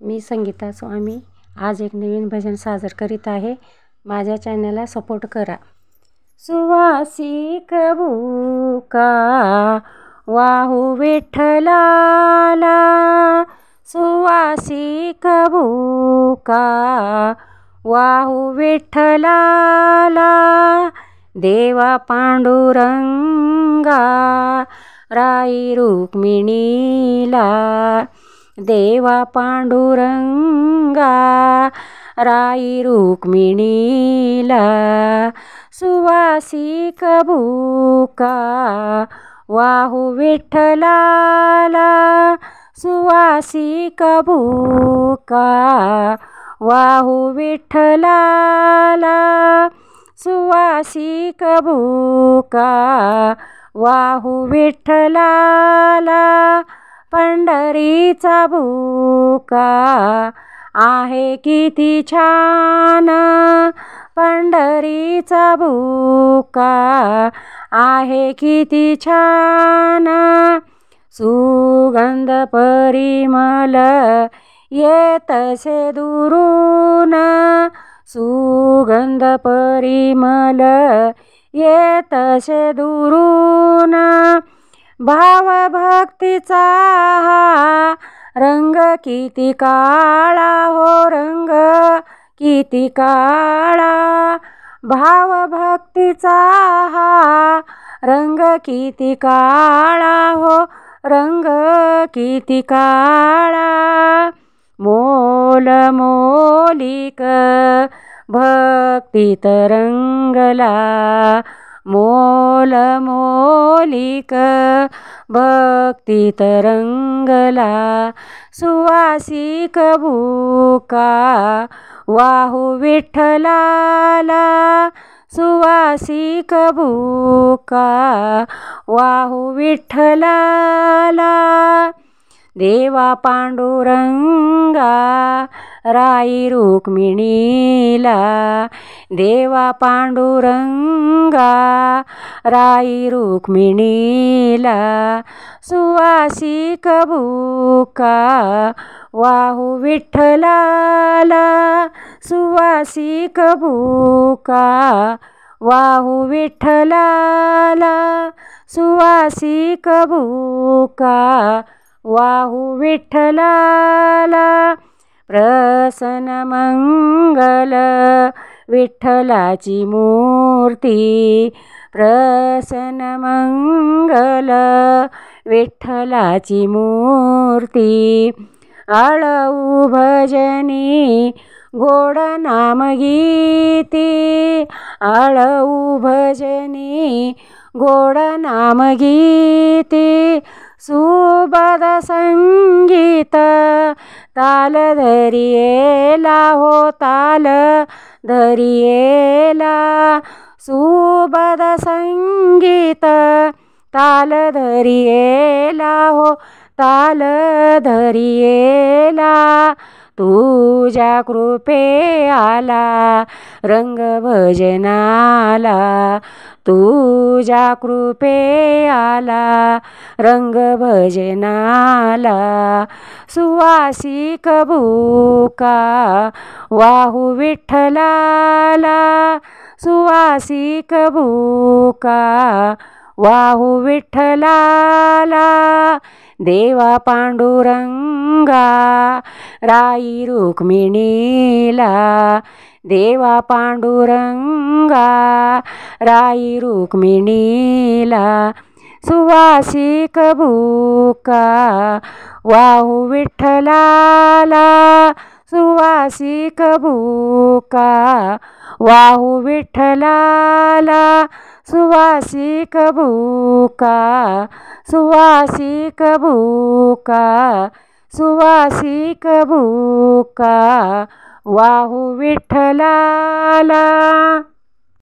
मी संगीता स्वामी आज एक नवीन भजन सादर करीत आहे। माझ्या चॅनलला सपोर्ट करा। सुवासिक बुका वाहू विठ्ठलाला, सुवासिक बुका वाहू विठ्ठलाला, देवा पांडुरंगा राई रुक्मिणीला, देवा पांडुरंगा राई रुक्मिणीला, सुवासिक बुका वाहू विठ्ठलाला, सुवासिक बुका वाहू विठ्ठलाला, सुवासिक बुका वाहू विठ्ठलाला, पंढरीचा बुका आहे किती छान, पंढरीचा बुका आहे किती छान, सुगंध परिमल येतसे दुरून, सुगंध परिमल येतसे दुरून, भाव भक्तीचा हा रंग किती काळा हो, रंग किती काळा, भाव भक्तीचा हा रंग किती काळा हो, रंग किती काळा, मोल मोलिक भक्तीत रंगला, मोल मोलिक भक्तीत रंगला, सुवासिक बुका वाहू विठ्ठलाला, सुवासिक बुका वाहू विठ्ठलाला, देवा पांडुरंगा राई रुक्मिणीला, देवा पांडुरंगा राई रुक्मिणीला, सुवासिक बुका वाहू विठ्ठलाला, सुवासिक बुका वाहू विठ्ठलाला, सुवासिक बुका वाहू विठ्ठलाला, प्रसन्न मंगल विठ्ठलाची मूर्ती, प्रसन्न मंगल विठ्ठलाची मूर्ती, आळवू भजनी गोड नाम गीती, आळवू भजनी गोड नाम गीती, सुबद संगीत ताल धरियेला हो, ताल धरियेला, सुबद संगीत ताल धरियेला हो, ताल धरियेला, तुझ्या कृपे आला रंग भजनाला, तुझ्या कृपे आला रंग भजनाला, सुवासिक बुका वाहू विठ्ठलाला, सुवासिक बुका वाहू विठ्ठलाला, देवा पांडुरंगा राई रुक्मिणीला, देवा पांडुरंगा राई रुक्मिणीला, सुवासिक बुका वाहू विठ्ठलाला, सुवासिक बुका वाहू विठ्ठलाला, सुवासिक बुका, सुवासिक बुका, सुवासिक बुका वाहू विठ्ठलाला।